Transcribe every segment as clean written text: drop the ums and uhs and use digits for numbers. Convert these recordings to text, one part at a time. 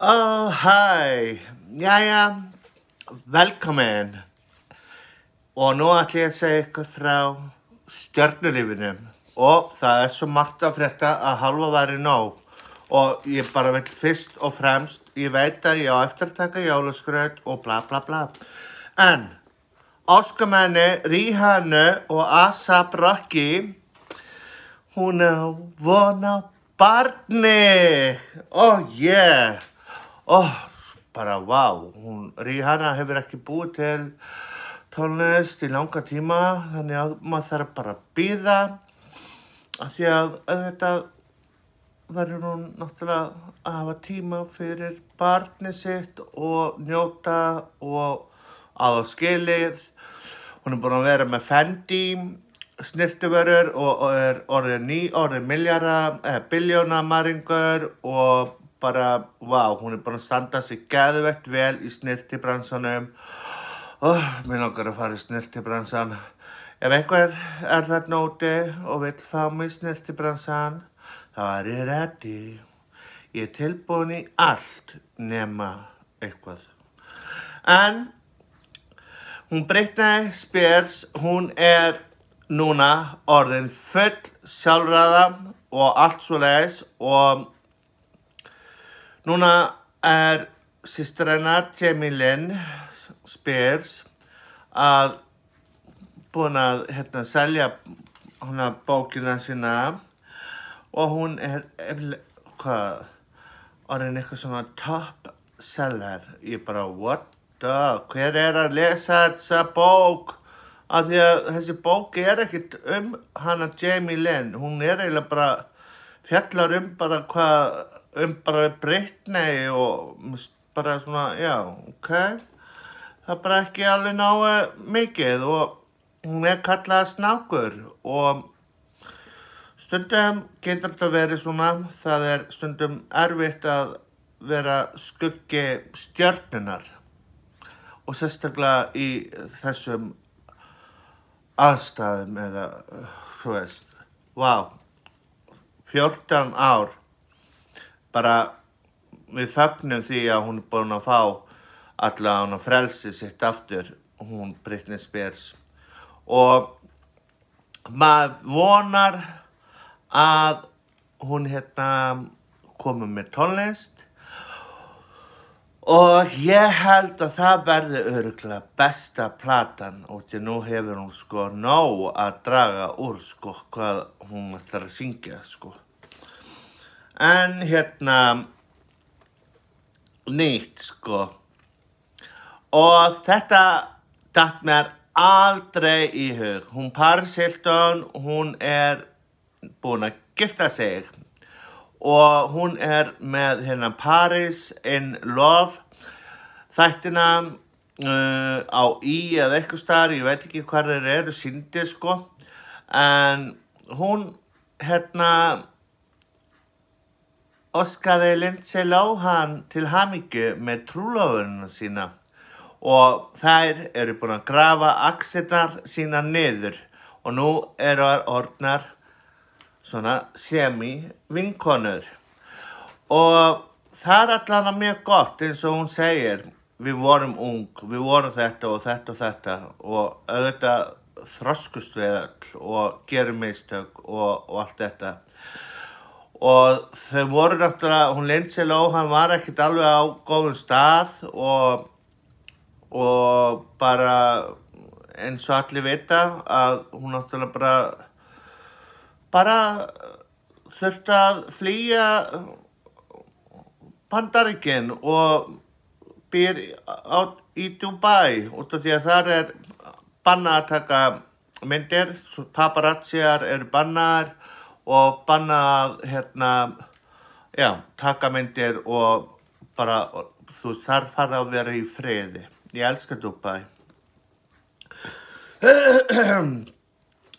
Hæ, jæja, velkomin. Og nú ætla ég að segja ykkur frá stjörnulífinu. Og það er svo margt að frétta að halva væri nóg. Og ég bara vil fyrst og fremst, ég veit að ég á eftir að taka jólaskraut og bla bla bla. En óskumenni Rihanna og A$AP Rocky, hún á von á barni. Yeah. Bara vá, Rihanna hefur ekki búið til tónlist í langa tíma, þannig að maður þarf bara að bíða af því að auðvitað verður hún náttúrulega að hafa tíma fyrir barnið sitt og njóta og að skilið. Hún er búin að vera með Fendi snirtivörur og er orðin billjónamaringur og bara, vá, hún er búin að standa sig geðveikt vel í snirtibransanum. Mér langar að fara í snirtibransan. Ef einhver er þarna úti og vill fá mig í snirtibransan, þá er ég ready. Ég er tilbúin í allt nema eitthvað. En hún Britney Spears, hún er núna orðin full sjálfráða og allt svoleiðis og núna er systir hennar, Jamie Lynn Spears, búin að selja bókina sína og hún er orðin eitthvað svona top seller. Ég bara, what the, hver er að lesa þessa bók? Af því að þessi bók er ekkert hana Jamie Lynn, hún er eiginlega bara, fjallar bara bara Britney og bara svona, já, ok. Það bara ekki alveg náu mikið og hún er kallað snákur og stundum getur þetta verið svona, það er stundum erfitt að vera skuggi stjörnunar og sérstaklega í þessum aðstæðum eða, þú veist, vá, 14 ár. Bara við fögnum því að hún er búin að fá alla frelsi sitt aftur, hún Britney Spears. Og maður vonar að hún komi með tónlist og ég held að það verði örugglega besta platan og því nú hefur hún nóg að draga úr hvað hún ætlar að syngja En nýtt og þetta datt mér aldrei í hug. Hún Paris Hilton, hún er búin að gifta sig og hún er með Paris in Love þættina á eða eitthvað staðar, ég veit ekki hvar þeir eru sýndir en hún óskaði Lindsay Lohan til hamingju með trúlofunina sína og þær eru búin að grafa axirnar sína niður og nú eru orðnar svona semi-vinkonur. Og það er allavega mjög gott eins og hún segir, við vorum ung, við vorum þetta og þetta og þetta og auðvitað þroskust við öll og gerum mistök og allt þetta. Og þau voru náttúrulega, hún Lindsay Lohan var ekkert alveg á góðum stað og bara eins og allir vita að hún náttúrulega bara þurfti að flýja Bandaríkin og býr í Dubai út af því að þar er bannað að taka myndir, paparazziar eru bannaðar og bannað taka myndir og bara, þú þarf bara að vera í friði. Ég elska Dubai.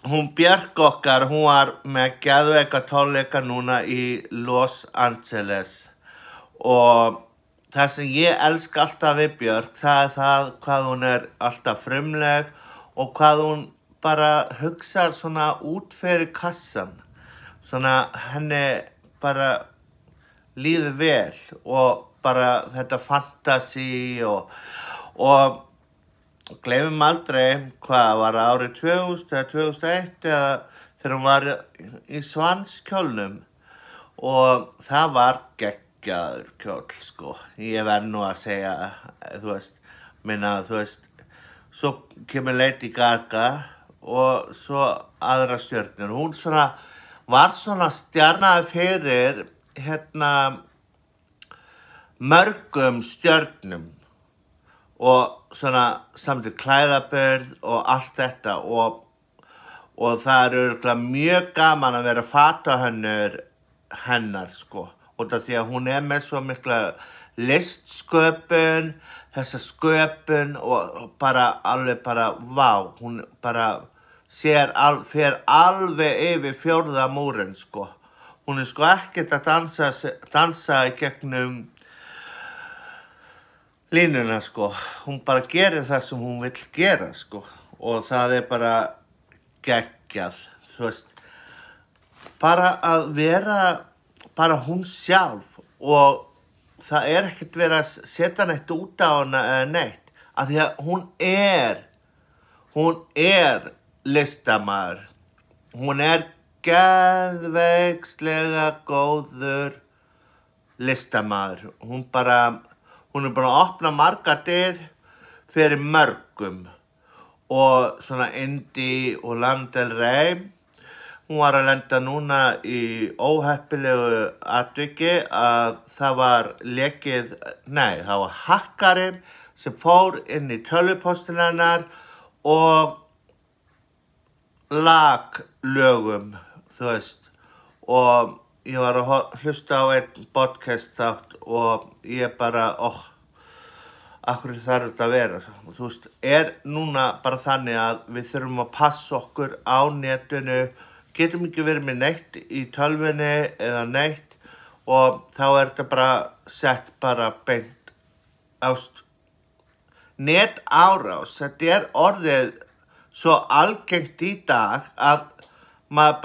Hún Björk okkar, hún var með geðveika tónleika núna í Los Angeles og það sem ég elska alltaf við Björk, það er það hvað hún er alltaf frumleg og hvað hún bara hugsar svona út fyrir kassan. Svona henni bara líður vel og bara þetta fantasy og gleymum aldrei hvað var árið 2000 eða 2001 eða þegar hún var í svanskjólnum og það var geggjaður kjóll sko. Ég verð nú að segja, þú veist, svo kemur Lady Gaga og svo aðra stjörnur. Hún var svona stjarnaði fyrir mörgum stjörnum og svona samtidig klæðaburð og allt þetta og það örugglega mjög gaman að vera fatahönnur hennar sko. Út af því að hún með svo mikla listsköpun, þessa sköpun og alveg vá, hún bara fer alveg yfir fjórða múrinn sko. Hún sko ekkert að dansa í gegnum línuna sko. Hún bara gerir það sem hún vill gera sko. Og það bara geggjað, þú veist. Bara að vera bara hún sjálf og það ekkert verið að setja neitt út á hana eða neitt. Af því að hún listamaður. Hún geðveikslega góður listamaður. Hún búin að opna marga dyr fyrir mörgum og svona Indie og Lana Del Rey. Hún var að lenda núna í óheppilegu atviki að það var það var hakkarinn sem fór inn í tölvupóstinn hennar og lag lögum, þú veist, og ég var að hlusta á einn podcast þátt og ég af hverju þarf þetta að vera? Þú veist, núna bara þannig að við þurfum að passa okkur á netinu, getum ekki verið með neitt í tölvunni eða neitt og þá þetta bara sett beint ást. Netárás, þetta orðið svo algengt í dag að maður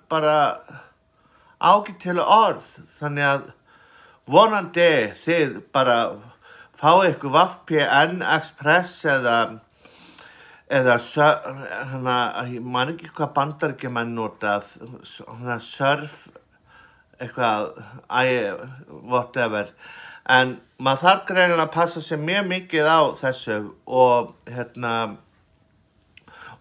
bara á ekki til orð, þannig að vonandi þið bara fá ykkur VPN Express eða ég man ekki hvað Bandaríkjamenn nota, surf, eitthvað, whatever. En maður þarf greinilega að passa sig mjög mikið á þessu og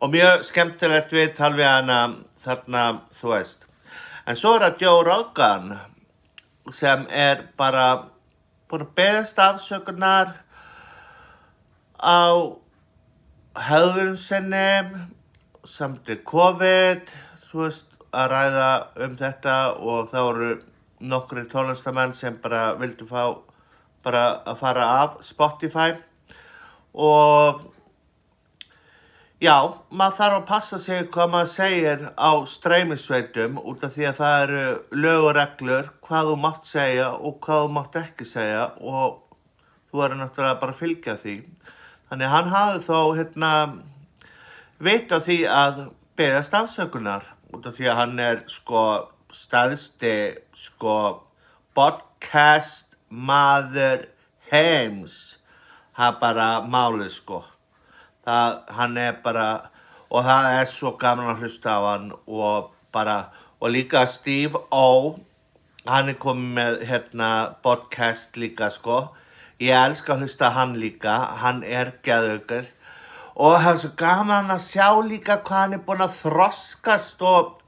mjög skemmtilegt viðtal við hana þarna, þú veist. En svo það Joe Rogan sem bara búin að beðast afsökunar á hegðun sinni samtidig COVID, þú veist, að ræða þetta og það voru nokkrir tónlistamenn sem bara vildu fá að fara af Spotify og já, maður þarf að passa sig hvað maður segir á streymisveitum út af því að það eru lög og reglur hvað þú mátt segja og hvað þú mátt ekki segja og þú verður náttúrulega bara að fylgja því. Þannig hann hafði þó vit á því að beðast afsökunar út af því að hann stærsti podcast maður heims. Það bara málið sko. Hann bara, og það svo gaman að hlusta á hann og líka Steve O, hann komið með podcast líka sko. Ég elska að hlusta á hann líka, hann geðveikur og það svo gaman að sjá líka hvað hann búinn að þroskast og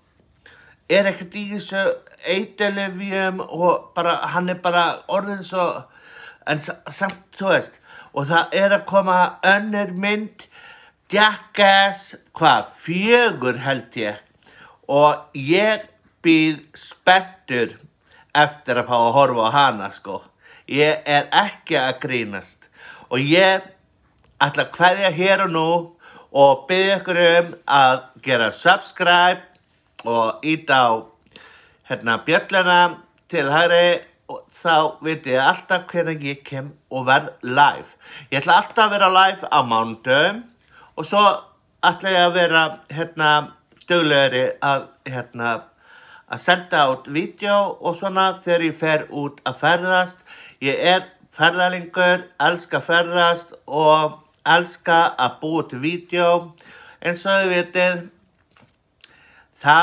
ekkert í þessu eiturlyfjum og hann bara orðinn svo, en samt þú veist, og það að koma önnur mynd, Jackass, 4 held ég, og ég bíð spenntur eftir að fá að horfa á hana sko. Ég ekki að grínast og ég ætla að kveðja hér og nú og biðja ykkur að gera subscribe og íta á bjölluna til hægri og þá vitið ég alltaf hvernig ég kem og verð live. Ég ætla alltaf að vera live á mánudögum og svo ætla ég að vera duglegri að senda út vídeo og svona þegar ég fer út að ferðast. Ég ferðalingur, elska að ferðast og elska að búa til vídeo. Eins og þið vitið, þá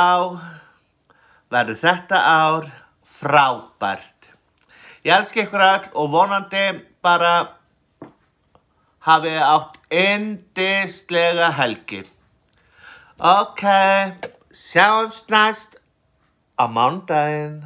verður þetta ár frábært. Ég elska ykkur öll og vonandi bara hafi átt yndislega helgi. Ok, sjáumst næst á mánudaginn.